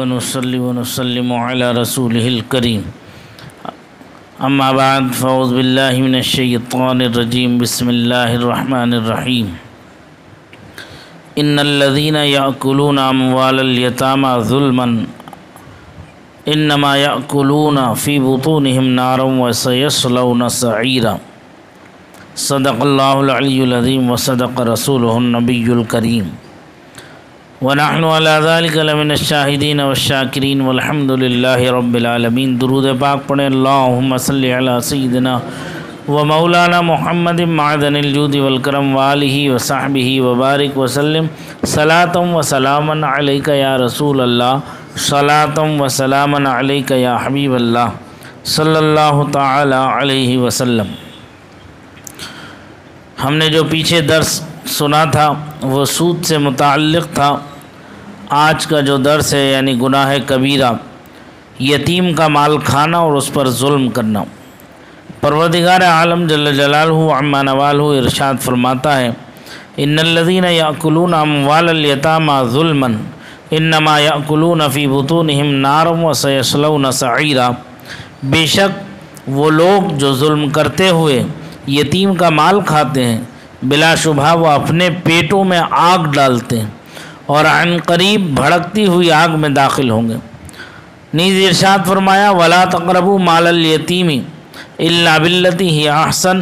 ونصلي ونسلم على رسوله الكريم اما بعد فاعوذ بالله من الشيطان الرجيم بسم الله الرحمن الرحيم ان الذين يأكلون اموال اليتامى ظلما انما يأكلون في بطونهم نارا وسيصلون سعيرا صدق الله العلي العظيم وصدق رسوله النبي الكريم ونحن على ذلك لمن الشاهدين والشاکرین والحمد للہ رب العالمین۔ درود پاک پڑھیں۔ اللہم صلی علی سیدنا و مولانا محمد معدن الجود والکرم وآلہ وصحبہ وبارک وسلم صلاۃ و سلاما علیک یا رسول اللہ، صلاۃ و سلاما علیک یا حبیب اللہ صلی اللہ تعالی علیہ وسلم۔ ہم نے جو پیچھے درس سنا تھا وہ سود سے متعلق تھا۔ آج کا جو درس ہے یعنی گناہ کبیرہ، یتیم کا مال کھانا اور اس پر ظلم کرنا۔ پروردگار عالم جل جلالہ عما نوالہ ارشاد فرماتا ہے ان الذین یأکلون اموال الیتامی ظلما انما یأکلون فی بطونہم نارا وسیصلون سعیرا۔ بے شک وہ لوگ جو ظلم کرتے ہوئے یتیم کا مال کھاتے ہیں بلا شبہ وہ اپنے پیٹوں میں آگ ڈالتے ہیں اور عن قریب بھڑکتی ہوئی آگ میں داخل ہوں گے۔ نیز ارشاد فرمایا وَلَا تَقْرَبُوا مَالَ الْيَتِيمِ إِلَّا بِالَّتِي هِيَ أَحْسَنُ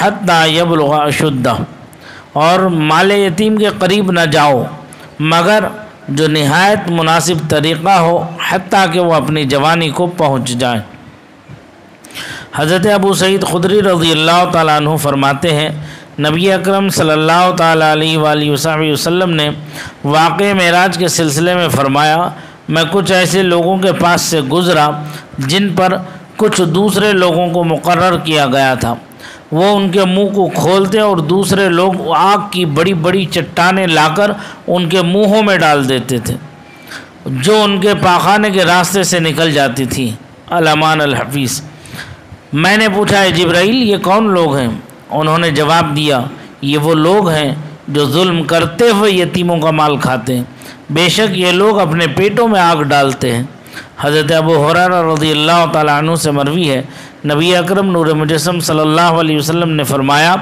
حَتَّى يَبْلُغَ أَشُدَّهُ، اور مال یتیم کے قریب نہ جاؤ مگر جو نہایت مناسب طریقہ ہو حتیٰ کہ وہ اپنی جوانی کو پہنچ جائے۔ حضرت ابو سعید خدری رضی اللہ تعالیٰ عنہ فرماتے ہیں نبی اکرم صلی اللہ تعالیٰ علیہ وآلہ وسلم نے واقعہ معراج کے سلسلے میں فرمایا میں کچھ ایسے لوگوں کے پاس سے گزرا جن پر کچھ دوسرے لوگوں کو مقرر کیا گیا تھا، وہ ان کے منہ کو کھولتے اور دوسرے لوگ آگ کی بڑی بڑی چٹانیں لا کر ان کے منہوں میں ڈال دیتے تھے جو ان کے پاخانے کے راستے سے نکل جاتی تھی۔ الامان الحفیظ۔ میں نے پوچھا اے جبرائیل یہ کون لوگ ہیں؟ انہوں نے جواب دیا یہ وہ لوگ ہیں جو ظلم کرتے ہوئے یتیموں کا مال کھاتے ہیں، بے شک یہ لوگ اپنے پیٹوں میں آگ ڈالتے ہیں۔ حضرت ابو ہریرہ رضی اللہ تعالیٰ عنہ سے مروی ہے نبی اکرم نور مجسم صلی اللہ علیہ وسلم نے فرمایا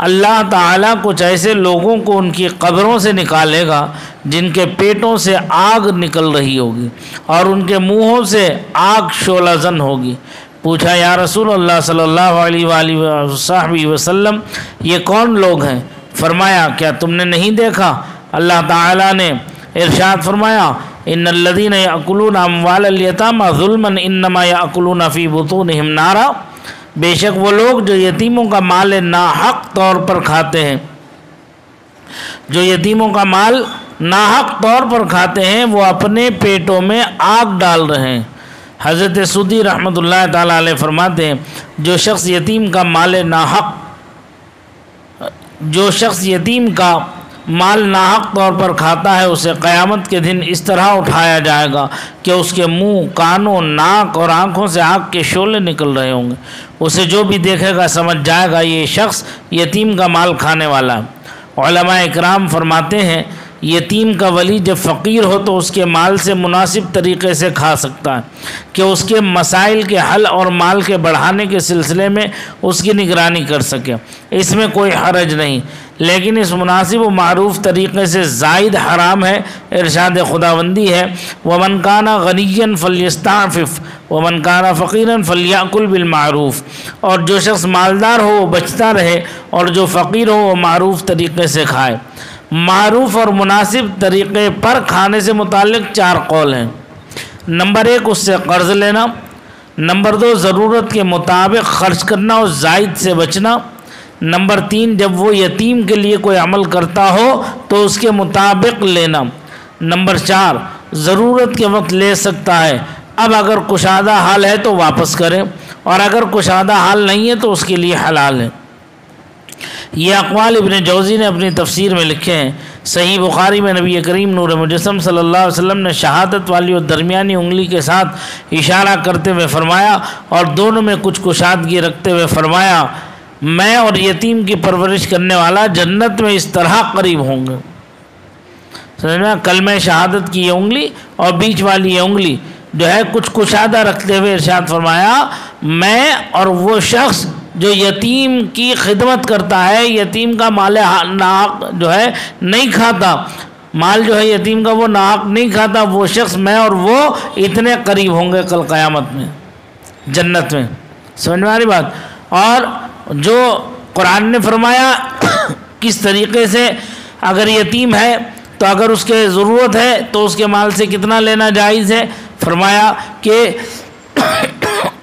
اللہ تعالیٰ کچھ ایسے لوگوں کو ان کی قبروں سے نکالے گا جن کے پیٹوں سے آگ نکل رہی ہوگی اور ان کے منہوں سے آگ شعلہ زن ہوگی۔ پوچھا یا رسول اللہ صلی اللہ علیہ وآلہ وسلم یہ کون لوگ ہیں؟ فرمایا کیا تم نے نہیں دیکھا؟ اللہ تعالیٰ نے ارشاد فرمایا ان الذین یأکلون اموال الیتامی ظلما انما یأکلون فی بطونہم نارا۔ بے شک وہ لوگ جو یتیموں کا مال ناحق طور پر کھاتے ہیں، جو یتیموں کا مال ناحق طور پر کھاتے ہیں وہ اپنے پیٹوں میں آگ ڈال رہے ہیں۔ حضرت سودی رحمۃ اللہ تعالیٰ علیہ فرماتے ہیں جو شخص یتیم کا مال ناحق طور پر کھاتا ہے اسے قیامت کے دن اس طرح اٹھایا جائے گا کہ اس کے منہ، کانوں، ناک اور آنکھوں سے آگ کے شعلے نکل رہے ہوں گے۔ اسے جو بھی دیکھے گا سمجھ جائے گا یہ شخص یتیم کا مال کھانے والا ہے۔ علماء اکرام فرماتے ہیں یتیم کا ولی جب فقیر ہو تو اس کے مال سے مناسب طریقے سے کھا سکتا ہے کہ اس کے مسائل کے حل اور مال کے بڑھانے کے سلسلے میں اس کی نگرانی کر سکے، اس میں کوئی حرج نہیں، لیکن اس مناسب و معروف طریقے سے زائد حرام ہے۔ ارشاد خداوندی ہے وَمَنْ كَانَ غَنِيًّا فَلْيَسْتَعْفِفْ وَمَنْ كَانَ فَقِيرًا فَلْيَأْكُلْ بِالْمَعْرُوفِ، اور جو شخص مالدار ہو وہ بچتا رہے اور جو فقیر ہو وہ معروف طریقے سے کھائے۔ معروف اور مناسب طریقے پر کھانے سے متعلق 4 قول ہیں۔ نمبر 1 اس سے قرض لینا، نمبر 2 ضرورت کے مطابق خرچ کرنا اور زائد سے بچنا، نمبر 3 جب وہ یتیم کے لیے کوئی عمل کرتا ہو تو اس کے مطابق لینا، نمبر 4 ضرورت کے وقت لے سکتا ہے، اب اگر کشادہ حال ہے تو واپس کرے اور اگر کشادہ حال نہیں ہے تو اس کے لیے حلال ہے۔ یہ اقوال ابن جوزی نے اپنی تفسیر میں لکھے ہیں۔ صحیح بخاری میں نبی کریم نور مجسم صلی اللہ علیہ وسلم نے شہادت والی اور درمیانی انگلی کے ساتھ اشارہ کرتے ہوئے فرمایا اور دونوں میں کچھ کشادگی رکھتے ہوئے فرمایا میں اور یتیم کی پرورش کرنے والا جنت میں اس طرح قریب ہوں گے۔ سمجھ میں؟ کلمہ شہادت کی یہ انگلی اور بیچ والی یہ انگلی جو ہے کچھ کشادہ رکھتے ہوئے ارشاد فرمایا میں اور وہ شخص جو یتیم کی خدمت کرتا ہے، یتیم کا مال ناحق جو ہے نہیں کھاتا، مال جو ہے یتیم کا وہ ناحق نہیں کھاتا، وہ شخص میں اور وہ اتنے قریب ہوں گے کل قیامت میں جنت میں۔ سمجھ میں آ رہی بات؟ اور جو قرآن نے فرمایا کس طریقے سے اگر یتیم ہے تو اگر اس کے ضرورت ہے تو اس کے مال سے کتنا لینا جائز ہے، فرمایا کہ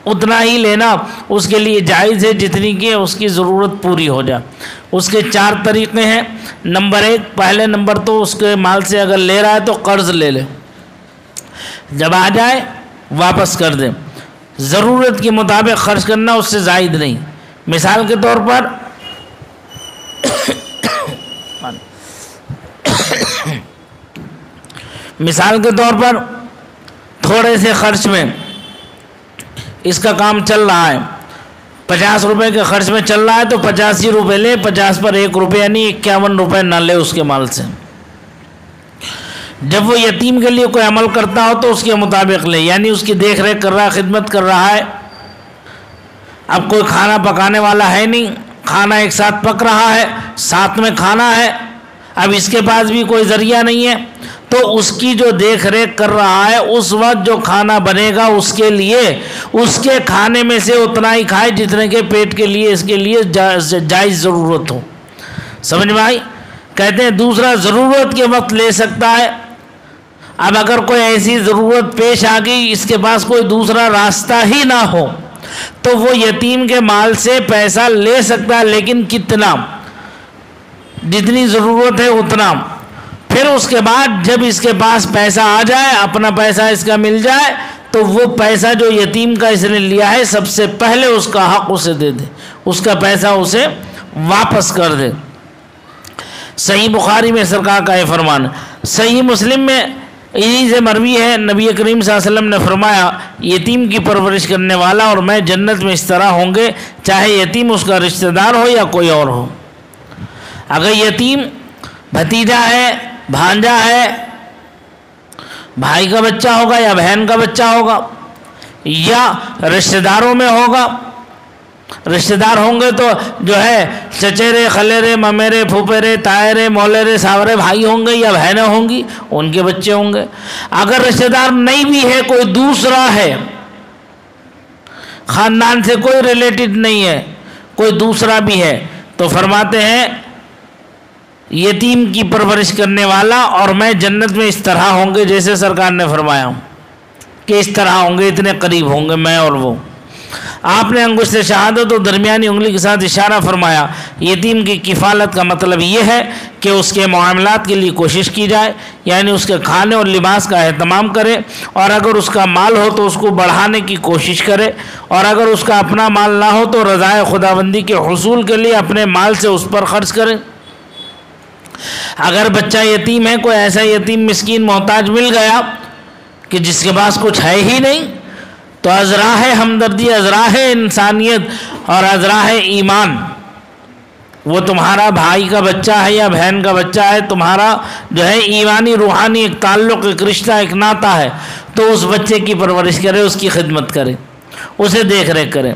اتنا ہی لینا اس کے لیے جائز ہے جتنی کہ اس کی ضرورت پوری ہو جائے۔ اس کے 4 طریقے ہیں۔ نمبر 1، پہلے نمبر تو اس کے مال سے اگر لے رہا ہے تو قرض لے لے، جب آ جائے واپس کر دے، ضرورت کے مطابق خرچ کرنا، اس سے زائد نہیں۔ مثال کے طور پر تھوڑے سے خرچ میں اس کا کام چل رہا ہے، 50 روپے کے خرچ میں چل رہا ہے تو 85 روپے لے، 50 پر 1 روپے یعنی 51 روپے نہ لے اس کے مال سے۔ جب وہ یتیم کے لیے کوئی عمل کرتا ہو تو اس کے مطابق لے، یعنی اس کی دیکھ ریکھ کر رہا ہے، خدمت کر رہا ہے۔ اب کوئی کھانا پکانے والا ہے نہیں، کھانا ایک ساتھ پک رہا ہے، ساتھ میں کھانا ہے، اب اس کے پاس بھی کوئی ذریعہ نہیں ہے تو اس کی جو دیکھ ریکھ کر رہا ہے اس وقت جو کھانا بنے گا اس کے لیے اس کے کھانے میں سے اتنا ہی کھائے جتنے کے پیٹ کے لیے اس کے لیے جائز ضرورت ہو۔ سمجھ میں آئی؟ کہتے ہیں دوسرا ضرورت کے وقت لے سکتا ہے۔ اب اگر کوئی ایسی ضرورت پیش آ گئی اس کے پاس کوئی دوسرا راستہ ہی نہ ہو تو وہ یتیم کے مال سے پیسہ لے سکتا ہے، لیکن کتنا؟ جتنی ضرورت ہے اتنا۔ پھر اس کے بعد جب اس کے پاس پیسہ آ جائے، اپنا پیسہ اس کا مل جائے تو وہ پیسہ جو یتیم کا اس نے لیا ہے سب سے پہلے اس کا حق اسے دے دے، اس کا پیسہ اسے واپس کر دے۔ صحیح بخاری میں سرکار کا یہ فرمان، صحیح مسلم میں انہی سے مروی ہے، نبی کریم صلی اللہ علیہ وسلم نے فرمایا یتیم کی پرورش کرنے والا اور میں جنت میں اس طرح ہوں گے، چاہے یتیم اس کا رشتہ دار ہو یا کوئی اور ہو۔ اگر یتیم بھتیجا ہے، بھانجا ہے، بھائی کا بچہ ہوگا یا بہن کا بچہ ہوگا یا رشتہ داروں میں ہوگا، رشتہ دار ہوں گے تو جو ہے چچیرے، خلیرے، ممیرے، پھوپھیرے، تائرے، مولرے، ساورے بھائی ہوں گے یا بہنیں ہوں گی، ان کے بچے ہوں گے۔ اگر رشتہ دار نہیں بھی ہے، کوئی دوسرا ہے، خاندان سے کوئی ریلیٹڈ نہیں ہے، کوئی دوسرا بھی ہے، تو فرماتے ہیں یتیم کی پرورش کرنے والا اور میں جنت میں اس طرح ہوں گے جیسے سرکار نے فرمایا کہ اس طرح ہوں گے، اتنے قریب ہوں گے میں اور وہ۔ آپ نے انگشت شہادت اور درمیانی انگلی کے ساتھ اشارہ فرمایا۔ یتیم کی کفالت کا مطلب یہ ہے کہ اس کے معاملات کے لیے کوشش کی جائے، یعنی اس کے کھانے اور لباس کا اہتمام کرے، اور اگر اس کا مال ہو تو اس کو بڑھانے کی کوشش کرے، اور اگر اس کا اپنا مال نہ ہو تو رضائے خداوندی کے حصول کے لیے اپنے مال سے اس پر خرچ کرے۔ اگر بچہ یتیم ہے، کوئی ایسا یتیم مسکین محتاج مل گیا کہ جس کے پاس کچھ ہے ہی نہیں، تو ازراہ ہمدردی، ازراہ انسانیت اور ازراہ ایمان، وہ تمہارا بھائی کا بچہ ہے یا بہن کا بچہ ہے، تمہارا جو ہے ایمانی روحانی ایک تعلق، ایک رشتہ، ایک ناطہ ہے، تو اس بچے کی پرورش کرے، اس کی خدمت کرے، اسے دیکھ ریکھ کرے۔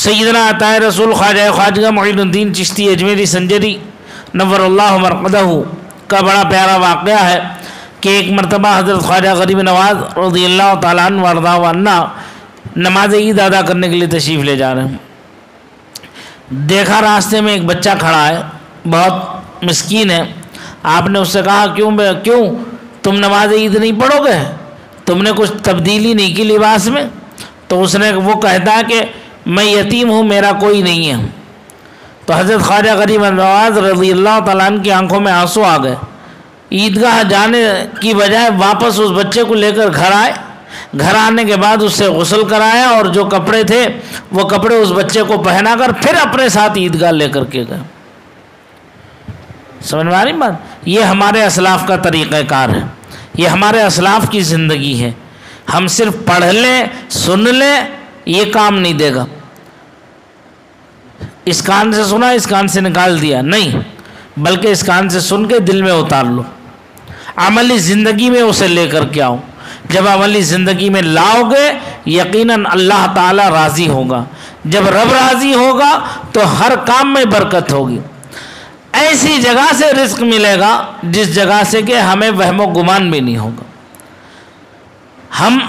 سیدنا عطائے رسول خواجہ خواجہ معین الدین چشتی اجمیری سنجری نور اللہ مرقدہ کا بڑا پیارا واقعہ ہے کہ ایک مرتبہ حضرت خواجہ غریب نواز رضی اللہ تعالیٰ عنہ وارضاہ عنہ نماز عید ادا کرنے کے لیے تشریف لے جا رہے ہیں۔ دیکھا راستے میں ایک بچہ کھڑا ہے، بہت مسکین ہے۔ آپ نے اس سے کہا کیوں تم نماز عید نہیں پڑھو گے؟ تم نے کچھ تبدیلی نہیں کی لباس میں؟ تو اس نے وہ کہتا ہے کہ میں یتیم ہوں، میرا کوئی نہیں ہے۔ تو حضرت خواجہ غریب نواز رضی اللہ تعالیٰ عنہ کی آنکھوں میں آنسو آ گئے۔ عیدگاہ جانے کی بجائے واپس اس بچے کو لے کر گھر آئے، گھر آنے کے بعد اس سے غسل کرایا اور جو کپڑے تھے وہ کپڑے اس بچے کو پہنا کر پھر اپنے ساتھ عیدگاہ لے کر کے گئے۔ سمجھ میں آ رہی بات؟ یہ ہمارے اسلاف کا طریقہ کار ہے، یہ ہمارے اسلاف کی زندگی ہے۔ ہم صرف پڑھ لیں، سن لیں، یہ کام نہیں دے گا۔ اس کان سے سنا، اس کان سے نکال دیا، نہیں، بلکہ اس کان سے سن کے دل میں اتار لو۔ عملی زندگی میں اسے لے کر کے آؤ. جب عملی زندگی میں لاؤ گے یقیناً اللہ تعالیٰ راضی ہوگا. جب رب راضی ہوگا تو ہر کام میں برکت ہوگی. ایسی جگہ سے رزق ملے گا جس جگہ سے کہ ہمیں وہم و گمان بھی نہیں ہوگا. ہم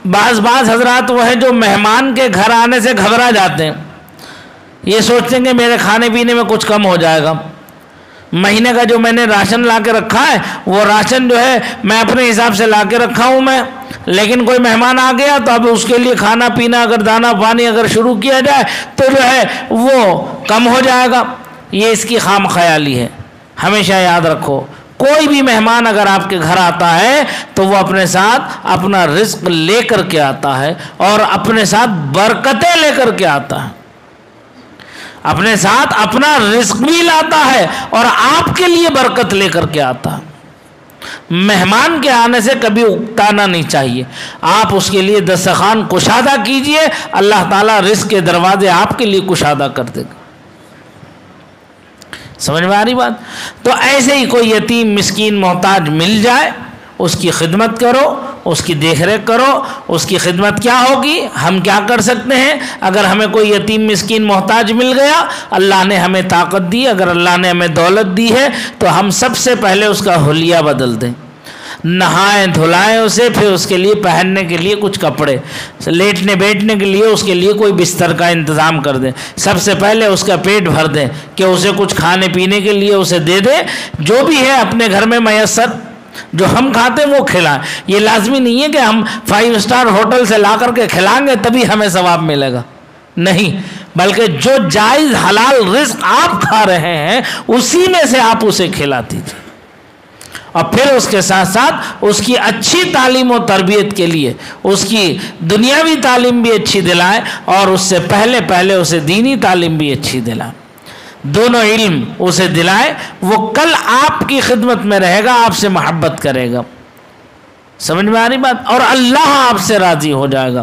بعض حضرات وہ ہیں جو مہمان کے گھر آنے سے گھبرا جاتے ہیں. یہ سوچتے ہیں کہ میرے کھانے پینے میں کچھ کم ہو جائے گا. مہینے کا جو میں نے راشن لا کے رکھا ہے وہ راشن جو ہے میں اپنے حساب سے لا کے رکھا ہوں میں، لیکن کوئی مہمان آ گیا تو اب اس کے لیے کھانا پینا اگر دانہ پانی اگر شروع کیا جائے تو جو ہے وہ کم ہو جائے گا. یہ اس کی خام خیالی ہے. ہمیشہ یاد رکھو کوئی بھی مہمان اگر آپ کے گھر آتا ہے تو وہ اپنے ساتھ اپنا رزق لے کر کے آتا ہے اور اپنے ساتھ برکتیں لے کر کے آتا ہے. اپنے ساتھ اپنا رزق بھی لاتا ہے اور آپ کے لیے برکت لے کر کے آتا ہے. مہمان کے آنے سے کبھی اکتانا نہیں چاہیے. آپ اس کے لیے دسترخوان کشادہ کیجئے، اللہ تعالیٰ رزق کے دروازے آپ کے لیے کشادہ کر دے گا. سمجھ میں آ رہی بات؟ تو ایسے ہی کوئی یتیم مسکین محتاج مل جائے اس کی خدمت کرو، اس کی دیکھ ریکھ کرو. اس کی خدمت کیا ہوگی؟ ہم کیا کر سکتے ہیں؟ اگر ہمیں کوئی یتیم مسکین محتاج مل گیا، اللہ نے ہمیں طاقت دی، اگر اللہ نے ہمیں دولت دی ہے تو ہم سب سے پہلے اس کا حلیہ بدل دیں، نہائیں دھلائیں اسے، پھر اس کے لیے پہننے کے لیے کچھ کپڑے، لیٹنے بیٹھنے کے لیے اس کے لیے کوئی بستر کا انتظام کر دیں. سب سے پہلے اس کا پیٹ بھر دیں کہ اسے کچھ کھانے پینے کے لیے اسے دے دیں. جو بھی ہے اپنے گھر میں میسر جو ہم کھاتے ہیں وہ کھلائیں. یہ لازمی نہیں ہے کہ ہم 5 اسٹار ہوٹل سے لا کر کے کھلائیں گے تبھی ہمیں ثواب ملے گا، نہیں، بلکہ جو جائز حلال رزق آپ کھا رہے ہیں اسی میں سے آپ اسے کھلا دیجیے. اور پھر اس کے ساتھ ساتھ اس کی اچھی تعلیم و تربیت کے لیے اس کی دنیاوی تعلیم بھی اچھی دلائیں اور اس سے پہلے اسے دینی تعلیم بھی اچھی دلائیں. دونوں علم اسے دلائے، وہ کل آپ کی خدمت میں رہے گا، آپ سے محبت کرے گا. سمجھ میں آ رہی بات؟ اور اللہ آپ سے راضی ہو جائے گا.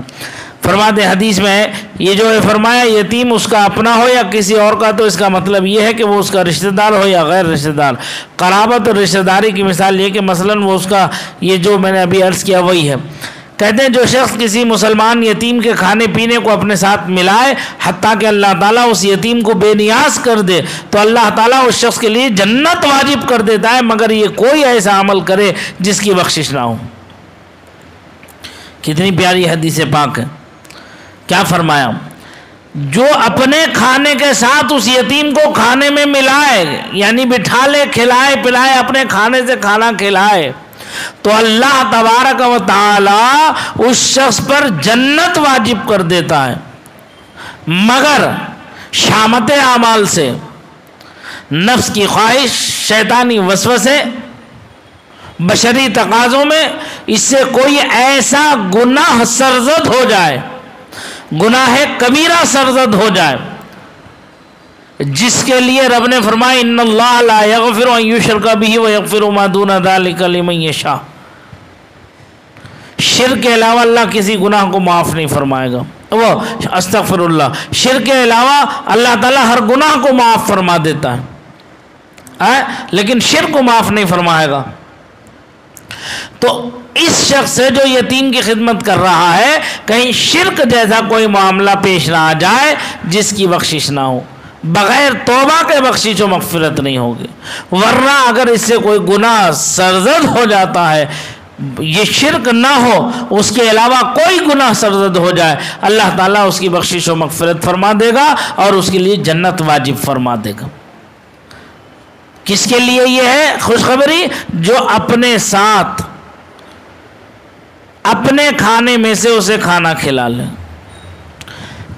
فرماتے ہیں حدیث میں ہے یہ جو ہے فرمایا یتیم اس کا اپنا ہو یا کسی اور کا، تو اس کا مطلب یہ ہے کہ وہ اس کا رشتہ دار ہو یا غیر رشتہ دار. قرابت اور رشتہ داری کی مثال یہ کہ مثلاً وہ اس کا، یہ جو میں نے ابھی عرض کیا وہی ہے. کہتے ہیں جو شخص کسی مسلمان یتیم کے کھانے پینے کو اپنے ساتھ ملائے حتیٰ کہ اللہ تعالیٰ اس یتیم کو بے نیاز کر دے تو اللہ تعالیٰ اس شخص کے لیے جنت واجب کر دیتا ہے، مگر یہ کوئی ایسا عمل کرے جس کی بخشش نہ ہو. کتنی پیاری حدیث پاک ہے. کیا فرمایا؟ جو اپنے کھانے کے ساتھ اس یتیم کو کھانے میں ملائے، یعنی بٹھا لے، کھلائے پلائے، اپنے کھانے سے کھانا کھلائے، تو اللہ تبارک و تعالی اس شخص پر جنت واجب کر دیتا ہے، مگر شامت اعمال سے، نفس کی خواہش، شیطانی وسوسے، بشری تقاضوں میں اس سے کوئی ایسا گناہ سرزد ہو جائے، گناہ کبیرہ سرزد ہو جائے، جس کے لیے رب نے فرمایا ان اللہ لا یغفر ان یشرک بہ ویغفر ما دون ذلک لمن یشاء. شرک کے علاوہ اللہ کسی گناہ کو معاف نہیں فرمائے گا. وہ استغفر اللہ، شرک کے علاوہ اللہ تعالیٰ ہر گناہ کو معاف فرما دیتا ہے، لیکن شرک کو معاف نہیں فرمائے گا. تو اس شخص سے جو یتیم کی خدمت کر رہا ہے کہیں شرک جیسا کوئی معاملہ پیش نہ آ جائے جس کی بخشش نہ ہو. بغیر توبہ کے بخشش و مغفرت نہیں ہوگی. ورنہ اگر اس سے کوئی گناہ سرزد ہو جاتا ہے، یہ شرک نہ ہو، اس کے علاوہ کوئی گناہ سرزد ہو جائے، اللہ تعالیٰ اس کی بخشش و مغفرت فرما دے گا اور اس کے لیے جنت واجب فرما دے گا. کس کے لیے یہ ہے خوشخبری؟ جو اپنے ساتھ اپنے کھانے میں سے اسے کھانا کھلا لے.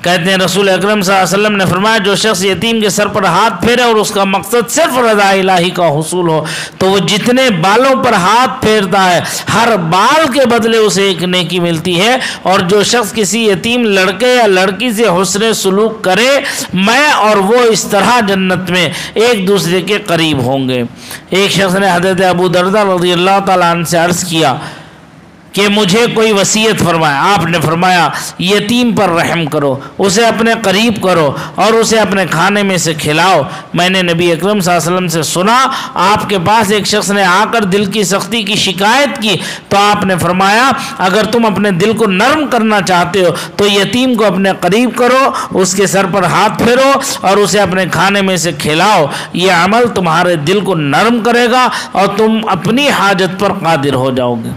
کہتے ہیں رسول اکرم صلی اللہ علیہ وسلم نے فرمایا جو شخص یتیم کے سر پر ہاتھ پھیرے اور اس کا مقصد صرف رضا الہی کا حصول ہو تو وہ جتنے بالوں پر ہاتھ پھیرتا ہے ہر بال کے بدلے اسے ایک نیکی ملتی ہے. اور جو شخص کسی یتیم لڑکے یا لڑکی سے حسن سلوک کرے میں اور وہ اس طرح جنت میں ایک دوسرے کے قریب ہوں گے. ایک شخص نے حضرت ابو درداء رضی اللہ تعالیٰ عنہ سے عرض کیا کہ مجھے کوئی وصیت فرمائے۔ آپ نے فرمایا یتیم پر رحم کرو، اسے اپنے قریب کرو اور اسے اپنے کھانے میں سے کھلاؤ۔ میں نے نبی اکرم صلی اللہ علیہ وسلم سے سنا، آپ کے پاس ایک شخص نے آ کر دل کی سختی کی شکایت کی تو آپ نے فرمایا اگر تم اپنے دل کو نرم کرنا چاہتے ہو تو یتیم کو اپنے قریب کرو، اس کے سر پر ہاتھ پھیرو اور اسے اپنے کھانے میں سے کھلاؤ۔ یہ عمل تمہارے دل کو نرم کرے گا اور تم اپنی حاجت پر قادر ہو جاؤ گے۔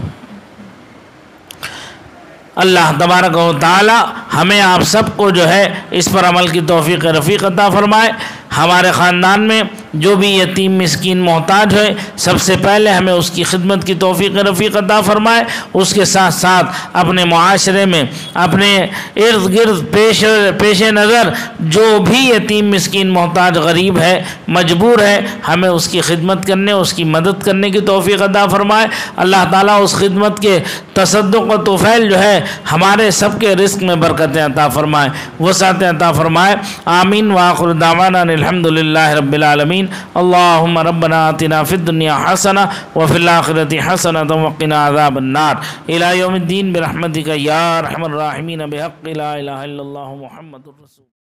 اللہ تبارک و تعالی ہمیں آپ سب کو جو ہے اس پر عمل کی توفیق رفیق عطا فرمائے۔ ہمارے خاندان میں جو بھی یتیم مسکین محتاج ہے سب سے پہلے ہمیں اس کی خدمت کی توفیق رفیق عطا فرمائے، اس کے ساتھ ساتھ اپنے معاشرے میں اپنے ارد گرد پیش نظر جو بھی یتیم مسکین محتاج غریب ہے مجبور ہے ہمیں اس کی خدمت کرنے اس کی مدد کرنے کی توفیق عطا فرمائے۔ اللہ تعالیٰ اس خدمت کے تصدق و طفیل جو ہے ہمارے سب کے رزق میں برکتیں عطا فرمائے، وسعتیں عطا فرمائے۔ آمین وآخر دعوانا الحمد للہ رب العالمین۔ اللہم ربنا آتنا فی الدنیا حسنہ وفی الآخرۃ حسنۃ وقنا عذاب النار۔ الی یوم الدین برحمتک یا ارحم الراحمین بحق لا الہ الا اللہ محمد الرسول۔